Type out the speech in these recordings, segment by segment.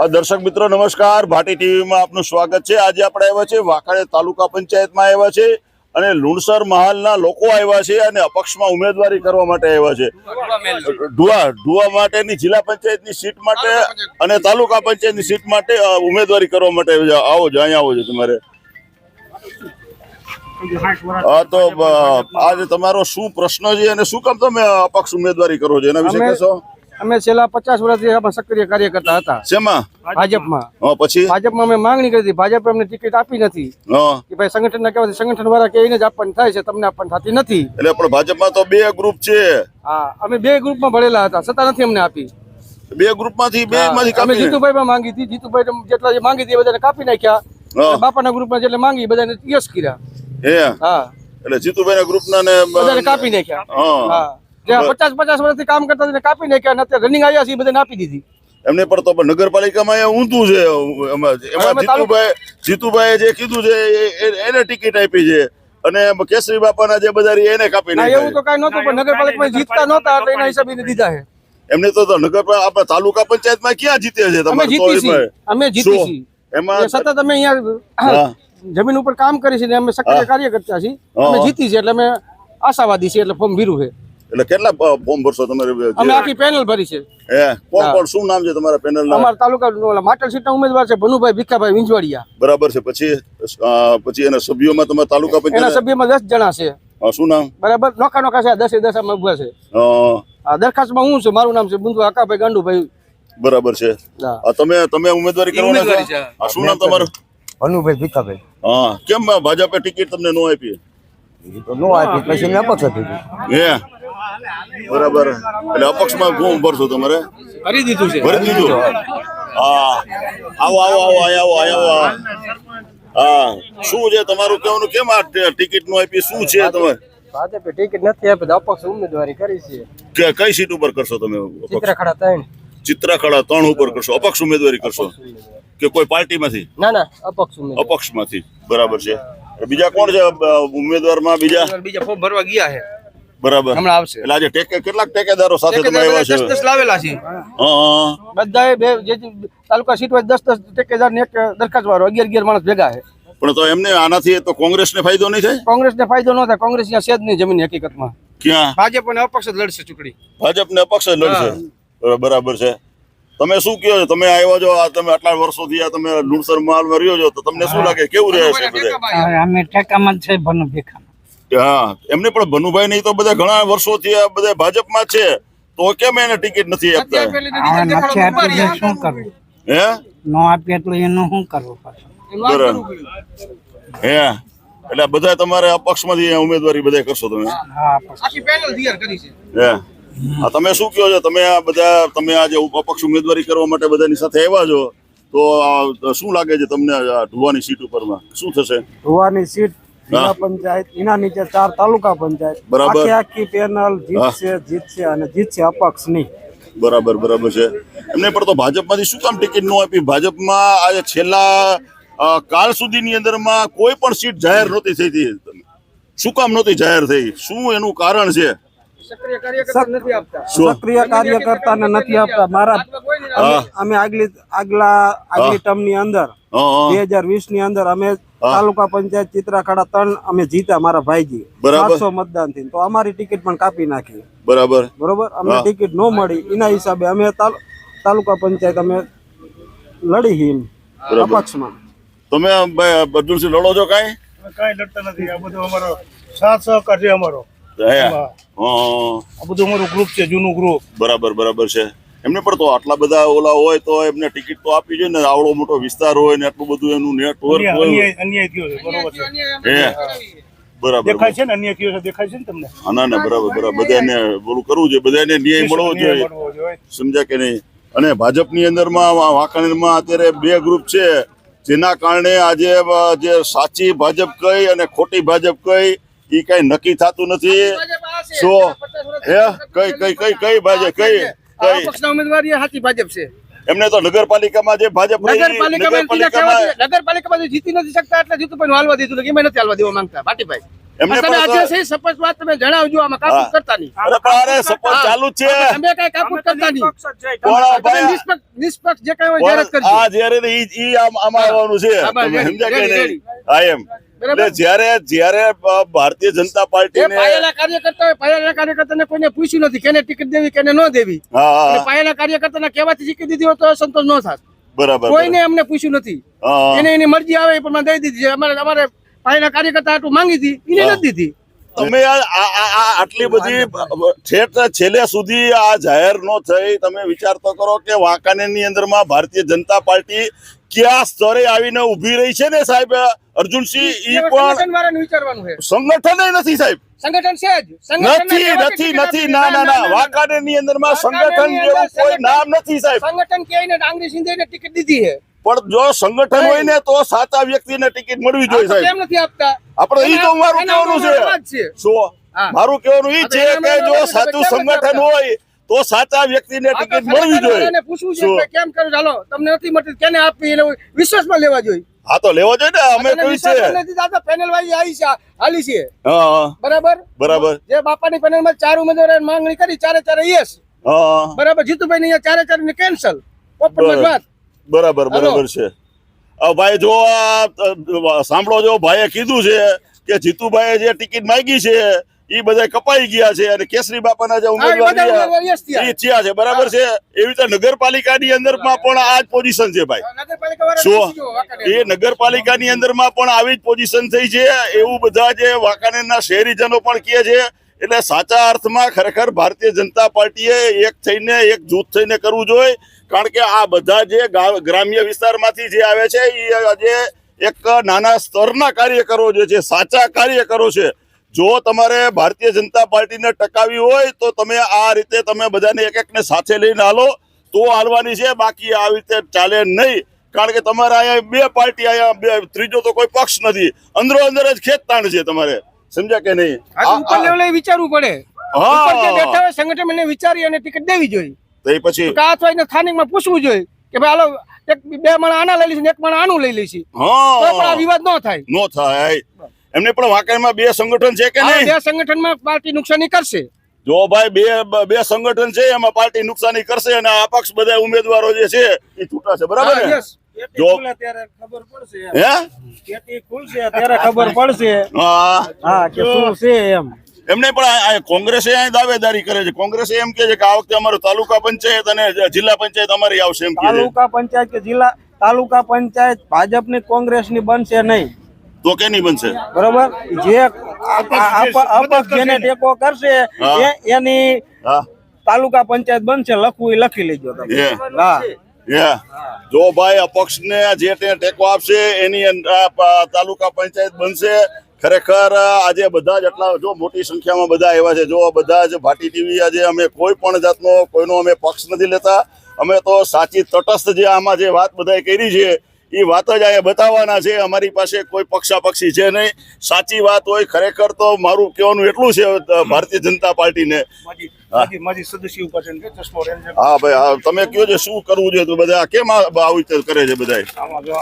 દર્શક મિત્રો નમસ્કાર, ભાટી ટીવીમાં આપનું સ્વાગત છે। આજે આપણે આવ્યા છે વાંકાનેર તાલુકા પંચાયતમાં આવ્યા છે અને લુણસર મહાલના લોકો આવ્યા છે અને અપક્ષમાં ઉમેદવારી કરવા માટે આવ્યા છે। ઢુવા માટેની જિલ્લા પંચાયતની સીટ માટે અને તાલુકા પંચાયતની સીટ માટે ઉમેદવારી કરવા માટે આવ્યા છે। આવો જ અહીંયા આવો છો તમારે। હા, તો આજે તમારો શું પ્રશ્ન છે અને શું કામ તમે અપક્ષ ઉમેદવારી કરો છો એના વિશે કહેશો? અમે છેલ્લા 50 વર્ષથી સક્રિય કાર્યકર્તા હતા। શેમાં? ભાજપમાં। પછી ભાજપમાં અમે માંગણી કરી હતી, ભાજપે અમને ટિકિટ આપી નથી કે ભાઈ સંગઠનના કહેવાથી સંગઠન વાળા કહીને જ આપવાની થાય છે, તમને આપવાની થતી નથી। એટલે પણ ભાજપમાં તો બે ગ્રુપ છે। હા, અમે બે ગ્રુપમાં ભરેલા હતા, છતાં નથી અમને આપી। બે ગ્રુપમાંથી બે માંથી અમે જીતુભાઈમાં માંગી હતી, જીતુભાઈ જેટલા જે માંગી હતી એ બધાને કાપી નાખ્યા। બાપાના ગ્રુપમાં જેટલા માંગી બધાને યસ કર્યા। હા, એટલે જીતુભાઈના ગ્રુપના ને બધાને કાપી નાખ્યા। હા, જે 50 વર્ષથી કામ કરતા હતા કાપી નાખ્યા, અત્યારે રનિંગ આવ્યા છે એ બધાને આપી દીધી। એમને પર તો નગરપાલિકામાં ઊંધું છે, એમાં જીતુભાઈ જે કીધું છે એને ટિકિટ આપી છે અને કેસરી બાપાના જે બધા એને કાપી નાખ્યા। એવું તો કઈ નહોતું, પણ નગરપાલિકામાં જીતતા નહોતા એટલે એના હિસાબે દીધા છે। એમને તો નગરપાલિકા આપણા તાલુકા પંચાયતમાં ક્યાં જીતે છે? અમે જીતી છીએ એમાં સતત અમે અહીંયા જમીન ઉપર કામ કરી છે, અમે સક્રિય કાર્યકર્તા છીએ, અમે જીતી છે એટલે અમે આશાવાદી છીએ, એટલે ફોર્મ ભર્યું છે। એટલે કેટલા ફોર્મ ભરશો તમારે? અમે આખી પેનલ ભરી છે। કોણ કોણ, શું નામ છે તમારા પેનલના? અમારા તાલુકા માટલ સીટના ઉમેદવાર છે ભનુભાઈ ભીખાભાઈ વિંજવાડિયા। બરાબર છે। પછી એના સભ્યોમાં તમારા તાલુકા પંચાયત એના સભ્યોમાં 10 જણા છે। શું નામ? બરાબર, નોખા નોખા છે, 10 માં ઉભા છે। દરખાસ્તમાં હું છું, મારું નામ છે બુંદુ આકાભાઈ ગાંડુભાઈ। બરાબર છે। તમે ઉમેદવારી કરવાના છો? શું નામ તમારું? ભનુભાઈ ભીખાભાઈ। હા, કેમ ભાજપે ટિકિટ તમને નો આપી? નો આપી પછી મેં અપક્ષ હતી। બરાબર, એટલે અપક્ષમાં ફોર્મ ભરશો તમારે? ભરી દીધું છે। ભરી દીધું? હા, આવો આવો આવો આવો આવો। હા, શું છે તમારું કહેવાનું? કેમ આ ટિકિટ નો આપી? શું છે તમારે? ભાજપે ટિકિટ નથી આપી, અપક્ષ ઉમેદવારી કરી છે। કઈ સીટ ઉપર કરશો તમે? ચિત્રખડા 3 ઉપર કરશો? અપક્ષ ઉમેદવારી કરશો કે કોઈ પાર્ટીમાંથી? ના, અપક્ષમાંથી। બરાબર છે। બીજા કોણ છે ઉમેદવારમાં? બીજા ફોર્મ ભરવા ગયા છે, બરાબર, હમણાં આવશે। એટલે આજે કેટલાક ટેકેદારો સાથે તમે આવ્યા છો? 10 લાવેલા છે બધાએ, બે જે તાલુકા સીટ હોય 10 ટેકેદાર ને એક દરખાસ્ત વાળો 11 માણસ ભેગા છે। પણ તો એમને આનાથી તો કોંગ્રેસને ફાયદો નહીં થાય? કોંગ્રેસને ફાયદો ન થાય, કોંગ્રેસ અહીંયા છે જ નહીં જમીન હકીકતમાં। ક્યાં? ભાજપ અને અપક્ષ જ લડશે ચૂંટણી। ભાજપ ને અપક્ષ જ લડશે? બરાબર છે। તમે શું કહો છો? તમે આવ્યા છો, તમે આટલા વર્ષોથી આ તમે લુણસર મહાલમાં રહ્યો છો, તો તમને શું લાગે કેવું રહે છે? અમે ઠેકામાં જ છે ભનુ ભીખા। હા, એમને પણ ભનુભાઈ નહીં તો બધા ઘણા વર્ષોથી આ બધા ભાજપમાં છે, તો કેમ એને ટિકિટ નથી આપતા? શું કરવું? હે, નો આપીએ એટલે એનું શું કરવું પાછું? બરાબર, હે, એટલે બધા તમારે અપક્ષમાંથી ઉમેદવારી બધા કરશો તમે? આખી પેનલ તૈયાર કરી છે। હે, હા, તમે શું કહો છો? તમે આ બધા આજે અપક્ષ ઉમેદવારી કરવા માટે બધાની સાથે આવ્યા છો, તો શું લાગે છે તમને ઢુવાની સીટ ઉપરમાં શું થશે? ઢુવાની સીટ જિલ્લા પંચાયત, એના નીચે 4 તાલુકા પંચાયત, બરાબર, આખી પેનલ જીતશે અને જીતશે અપક્ષ નહીં। બરાબર છે। એમને પણ તો ભાજપમાંથી શું કામ ટિકિટ ન આપી? ભાજપમાં આજે છેલ્લા કાલ સુધીની અંદરમાં કોઈ પણ સીટ જાહેર નહોતી થઈ, શું કામ નહોતી જાહેર થઈ? શું એનું કારણ છે? સક્રિય કાર્યકર્તા નથી આપતા। સક્રિય કાર્યકર્તાને નથી આપતા। અમે આગલી ટર્મ ની અંદર 2020 ની અંદર અમે તાલુકા પંચાયત ચિત્રખડા 3 અમે જીત્યા, મારા ભાઈજી 700 મતદાન થી, તો અમારી ટિકિટ પણ કાપી નાખી। બરોબર, અમને ટિકિટ ન મળી, એના હિસાબે અમે તાલુકા પંચાયત અમે લડી અપક્ષમાં। તમે અર્જુનસિંહ લડો છો? કઈ લડતા નથી, આ બધું અમારો સાથ સહકાર છે અમારો। આ બધું અમારું ગ્રુપ છે, જૂનું ગ્રુપ। બરાબર છે। એમને પણ તો આટલા બધા ઓલા હોય તો એમને ટિકિટ તો આપી જોઈએ ને, આવડો મોટો વિસ્તાર હોય ને આટલું બધું એનું નેટવર્ક હોય। અન્યાય થયો છે, બરોબર છે, બરાબર દેખાય છે ને, અન્યાય થયો છે, દેખાય છે ને તમને? ના, બરાબર, બધાને બોલું કરવું જોઈએ, બધાને ન્યાય મળવો જોઈએ, સમજ્યા કે નહીં? અને ભાજપની અંદરમાં વાંકાનેરમાં અત્યારે બે ગ્રુપ છે, જેના કારણે આજે જે સાચી ભાજપ કઈ અને ખોટી ભાજપ કઈ એ કઈ નક્કી થતું નથી। શું હે, કઈ ભાજપ કઈ અપક્ષના ઉમેદવારી સાચી ભાજપ છે। એમને તો નગરપાલિકામાં જે ભાજપ નગરપાલિકામાં જીતી નથી શકતા એટલે જીતુભાઈ હાલવા દીધું, એમ નથી હાલવા દેવા માંગતા ભાટીભાઈ। એમને તમે પણ આજે છે શપથ વાત તમે જણાવજો, આમાં કાપૂસ કરતા નહીં. અરે શપથ ચાલુ જ છે. તમે કઈ કાપૂસ કરતા નહીં. કોણ તમે ભાઈ? નિષ્પક્ષ જે કઈ હોય જાહેરાત કરજો. આ જયારે ઈ આમાં આવવાનું છે. હા, બસ, તમે ready, સમજ્યા કે ready, નહીં? ready. હા એમ. બરાબર. એટલે જ્યારે ભારતીય જનતા એ પાર્ટીને પાયાના કાર્યકર્તા હોય, પાયાના કાર્યકર્તાને કોઈને પૂછ્યું નથી કેને ટિકિટ દેવી કેને ન દેવી. હા અને હા પાયાના કાર્યકર્તાને કહેવાથી જીતી દીધી હોય તો સંતોષ ન થાત. બરાબર કોઈને અમને પૂછ્યું નથી. હા એને એની મરજી આવે એ પ્રમાણે દઈ દીધી છે. અમારે પાયાના કાર્યકર્તા આટલું માંગી હતી, એને નથી દીધી. તમે આટલી બધી ઠેઠ છેલ્લે સુધી આ જાહેર ન થઈ, તમે વિચાર તો કરો કે વાંકાનેરની અંદરમાં ભારતીય જનતા પાર્ટી કયા સ્તરે આવીને ઊભી રહી છે ને સાહેબ અર્જુનસિંહ, ઈ પણ સંગઠનવાળાનું વિચારવાનું છે. સંગઠન નથી સાહેબ. સંગઠન છે જ. નથી ના વાંકાનેરની અંદરમાં સંગઠન જેવું કોઈ નામ નથી સાહેબ. સંગઠન કે એને ડાંગરી સિંધેને ટિકિટ દીધી છે. પણ જો સંગઠન હોય ને તો સાચા વ્યક્તિને ટિકિટ મળવી જોઈએ આ તો સાહેબ. કેમ નથી આપતા? આપણે ઈ તો મારું એના કહેવાનું અવાજ છે. છે. શું હા. મારું કહેવાનું ઈ આ તો છે એના કે અવાજ જો છે. સાચું કેમ નથી સંગઠન આપતા? હોય તો સાચા વ્યક્તિને આ તો ટિકિટ મળવી જોઈએ. સંગઠનવાળાને પૂછવું છે શું? કે કેમ કરું? ચાલો તમને નથી મળતી કેને આપવી એને વિશ્વાસમાં લેવા જોઈએ. હા તો લેવો જોઈએ ને, અમે અને કહ્યું છે. વિશ્વાસમાં નથી થતા, પેનલ વાળી આવી છે, હાલી છે. હા બરાબર બરાબર. જે બાપાની પેનલમાં 4 ઉમેદવારોએ માંગણી કરી, ચારે યસ. હા બરાબર. જીતુભાઈ ને ચારે ને કેન્સલ. ઓપન બરાબર. વાત. બરાબર છે. ભાઈ જો આ સાંભળો, જો ભાઈએ કીધું છે કે જીતુભાઈએ જે ટિકિટ માંગી છે ઈ બધા કપાઈ ગયા છે અને કેસરી બાપાના જે ઉમેદવાર બધા ઉમેદવાર yes થયા. ઈ થયા છે. બરાબર છે. એવી રીતે નગરપાલિકાની અંદરમાં પણ આ જ પોઝિશન છે ભાઈ. નગરપાલિકાવાળાને શું? પૂછજો, વાંકાનેર. એ નગરપાલિકાની અંદરમાં પણ આવી જ પોઝિશન થઈ છે એવું બધા જે વાંકાનેરના શહેરીજનો પણ કહે છે. એટલે સાચા અર્થમાં ખરેખર ભારતીય જનતા પાર્ટીએ એક થઈને એક જૂથ થઈને કરવું જોઈએ. કારણ કે આ બધા જે ગ્રામ્ય વિસ્તારમાંથી જે આવે છે એ જે એક નાના સ્તરના કાર્યકરો જે છે, સાચા કાર્યકરો છે. જો તમારે ભારતીય જનતા પાર્ટીને ટકાવી હોય તો તમે આ રીતે તમે બધાને એક એકને સાથે લઈને હાલો તો હાલવાની છે. બાકી આવી રીતે ચાલે નહીં. કારણ કે તમારે અહીંયા બે પાર્ટી, અહીંયા ત્રીજો તો કોઈ પક્ષ નથી. અંદરો અંદર જ ખેંચતાણ છે તમારે. સમજ્યા કે નહીં? આ તો ઉપર લેવલે વિચારવું પડે. હા. ઉપર જે બેઠા હોય સંગઠન એને વિચારી અને ટિકિટ દેવી જોઈએ. તો એ પછી તો આ અથવા એને સ્થાનિકમાં પૂછવું જોઈએ કે ભાઈ હાલો એક બે માણસ આના લઈ લઈશું ને એક માણસ આનું લઈ લઈશું. તો પણ આ હા વિવાદ ન થાય. નો થાય. એમને પણ વાંકાનેરમાં બે સંગઠન છે કે આ નહીં? બે સંગઠનમાં પાર્ટી નુકસાની કરશે. જો ભાઈ બે સંગઠન છે એમાં પાર્ટી નુકસાની કરશે અને આ અપક્ષ બધા ઉમેદવારો જે છે એ છૂટા છે. બરાબર હા, ને? yes. જો ત્યારે ખબર પડશે. હે પેટી ખુલશે ત્યારે ખબર પડશે. હા હા કે શું છે એમ. એમને પણ કોંગ્રેસે અહીં દાવેદારી કરે છે. કોંગ્રેસે એમ કે છે કે આ વખતે અમારું તાલુકા પંચાયત અને જિલ્લા પંચાયત અમારી આવશે એમ કે છે. તાલુકા પંચાયત કે જિલ્લા તાલુકા પંચાયત ભાજપની કોંગ્રેસની બનશે નહીં. તો કેની બનશે? બરોબર. જે અપક્ષ જેને ટેકો કરશે હા. એની હા તાલુકા પંચાયત બનશે. લખવું એ લખી લેજો તમે. એ હા જો ભાઈ અપક્ષને જે ટેકો આપશે એની તાલુકા પંચાયત બનશે. ખરેખર આજે બધા જ એટલા જો મોટી સંખ્યામાં બધા આવ્યા છે. જો બધા જ ભાટી ટીવી આજે અમે કોઈ પણ જાતનો કોઈનો અમે પક્ષ નથી લેતા. અમે તો સાચી તટસ્થ જે આમાં જે વાત બધાએ કરી છે એ વાત જ અહીંયા બતાવવાના છે. અમારી પાસે કોઈ પક્ષાપક્ષી છે નહીં. સાચી વાત હોય ખરેખર તો મારું કહેવાનું એટલું છે ભારતીય જનતા પાર્ટીને. માજી સદસ્ય ઉપર છે કે ચશ્મો રેન્જ હા ભાઈ હા તમે કયો છે શું કરવું જોઈએ? તો બધા કેમ આવી રીતે કરે છે બધા? આમાં જો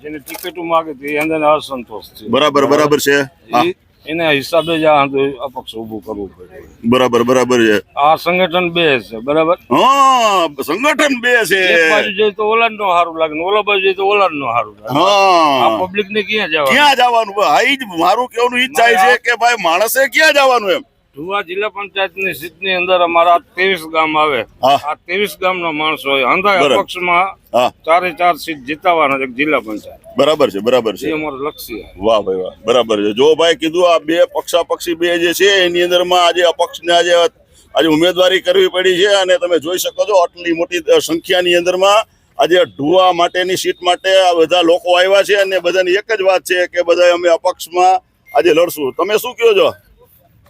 જેને ટિકિટો માંગે છે એ અંદર અસંતોષ છે. બરાબર છે. હા એના હિસાબે જ આ અપક્ષ ઊભું કરવું પડે. બરાબર છે. આ સંગઠન બે છે. બરાબર. હા સંગઠન બે છે. એક બાજુ જોઈએ તો ઓલા નો સારું લાગે ને ઓલા બાજુ જોઈએ તો ઓલા નો સારું લાગે. આ હા પબ્લિક ને ક્યાં જવાનું? ક્યાં જવાનું? હા ઈ જ મારું કહેવાનું ઈ જ થાય છે કે ભાઈ માણસે ક્યાં જવાનું એમ. ધુવા જિલ્લા પંચાયતની સીટની અંદર અમારા 23 ગામ આવે. હા. આ 23 ગામના માણસો હોય. અંધાય બરાબર. અપક્ષમાં હા 4 સીટ જીતાવાના છે જિલ્લા પંચાયત. બરાબર એ છે. અમારું લક્ષ્ય છે. વાહ ભાઈ વાહ. બરાબર છે. જો ભાઈ કીધું આ બે પક્ષાપક્ષી બે જે છે એની અંદરમાં આજે અપક્ષને આજે ઉમેદવારી કરવી પડી છે અને તમે જોઈ શકો છો આટલી મોટી સંખ્યાની અંદરમાં આજે ઢુવા માટેની સીટ માટે આ બધા લોકો આવ્યા છે અને બધાની એક જ વાત છે કે બધા અમે અપક્ષમાં આજે લડશું. તમે શું કહો છો?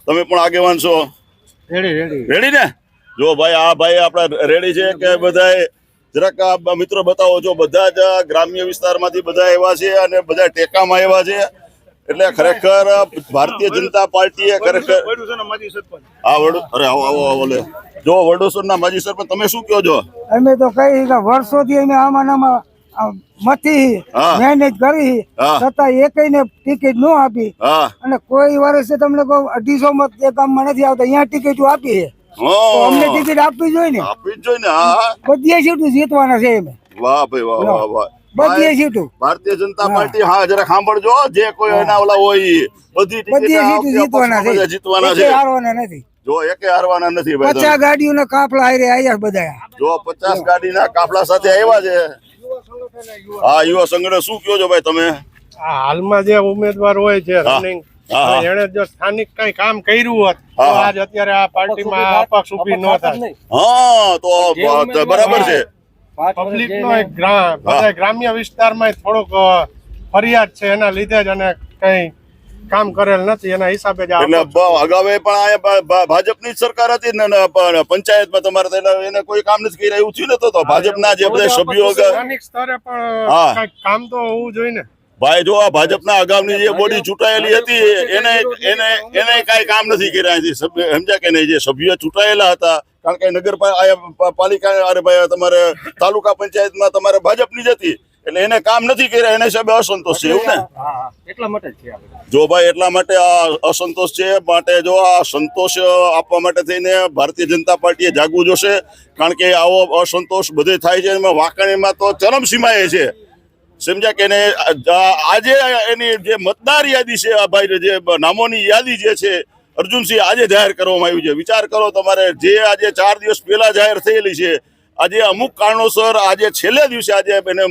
તમે પણ આગેવાન છો? રેડી ને? જો ભાઈ આ ભાઈ આપણા રેડી છે કે બધા જરાક આ મિત્રો બતાવો. જો બધા જ ગ્રામ્ય વિસ્તારમાંથી બધા આવ્યા છે અને બધા ટેકામાં આવ્યા છે. એટલે ખરેખર ભારતીય જનતા પાર્ટીએ ખરેખર હા અરે આવો લે. જો વડોસરના માજી સરપંચ તમે શું કહો છો? અમે તો કઈ કે વર્ષોથી અમે આમાં મથી હા. મહેનત કરી હા. છતાં એકઈને ટિકિટ ન આપી હા અને કોઈ વર્ષે તમને કહું 250 માં તે ગામમાં નથી આવતા અહીંયા ટિકિટ આપી છે તો અમને હા ટિકિટ આપવી જોઈએ ને આપી જ જોઈએ ને હા બધી સીટું જીતવાના છે એમ વાહ ભાઈ વાહ વાહ વાહ બધી સીટું ભારતીય જનતા પાર્ટી હા જરા સાંભળજો જે કોઈ એના ઓલા હોય ઈ. બધી ટિકિટ બધી સીટું જીતવાના છે જીતવાના એકે છે હારવાના નથી જો એકે હારવાના નથી ભાઈ 50 ગાડીઓના કાફલા હારે આયા બધા જો 50 ગાડીના કાફલા સાથે આવ્યા છે હા યુવા સંગઠન શું કહો છો ભાઈ તમે આ હાલમાં જે ઉમેદવાર હોય છે હા. રનિંગ હા. એને જો સ્થાનિક કઈ કામ કર્યું હોત તો હા. આજ અત્યારે આ પાર્ટીમાં અપક્ષ ઉભી ન થાય. હા તો બરાબર છે પબ્લિક નો એક બધા ગ્રામ્ય વિસ્તારમાં થોડોક ફરિયાદ છે એના લીધે જ અને કઈ કામ કરેલ નથી એના હિસાબે જ આ એટલે અપક્ષ અગાઉ પણ આ ભાજપની જ સરકાર હતી ને પંચાયતમાં તમારે તો એને કોઈ કામ નથી કર્યું એવું થયું ને તો ભાજપના જે બધા સભ્યો સ્થાનિક સ્તરે હા. પણ કઈક કામ તો હોવું જોઈએ ને. ભાઈ જો આ ભાજપના અગાઉની જે બોડી ચૂંટાયેલી હતી એને કઈ કામ નથી કર્યા અહીંથી સમજ્યા કે નહીં જે સભ્યો ચૂંટાયેલા હતા કારણ કે નગરપાલિકા અરે ભાઈ તમારે તાલુકા પંચાયતમાં તમારે ભાજપની જ હતી એટલે એને કામ નથી કર્યા એના હિસાબે અસંતોષ છે એવું ને એટલા માટે જ છે જો ભાઈ એટલા માટે આ અસંતોષ છે માટે જો આ સંતોષ આપવા માટે થઈને ભારતીય જનતા પાર્ટીએ જાગવું જોશે કારણ કે આવો અસંતોષ બધે થાય છે એમાં વાંકાણીમાં તો ચરમસીમાએ છે સમજ્યા કે ને આજે એની જે મતદાર યાદી છે આ ભાઈ જે નામોની યાદી જે છે અર્જુનસિંહ આજે જાહેર કરવામાં આવ્યું છે વિચાર કરો તમારે જે આજે 4 દિવસ પહેલા જાહેર થયેલી છે આજે અમુક કારણોસર આજે છેલ્લે દિવસે આજે એને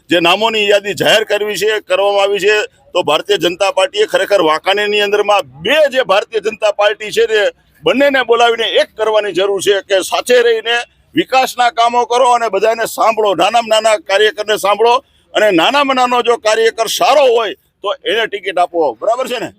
જે નામોની યાદી જાહેર કરવામાં આવી છે તો ભારતીય જનતા પાર્ટીએ ખરેખર વાંકાનેરની અંદરમાં બે જે ભારતીય જનતા પાર્ટી છે ને બંનેને બોલાવીને એક કરવાની જરૂર છે કે સાથે રહીને વિકાસના કામો કરો અને બધાને સાંભળો નાનામાં નાના કાર્યકરને સાંભળો અને નાનામાં નાનો જો કાર્યકર સારો હોય તો એને ટિકિટ આપો બરાબર છે ને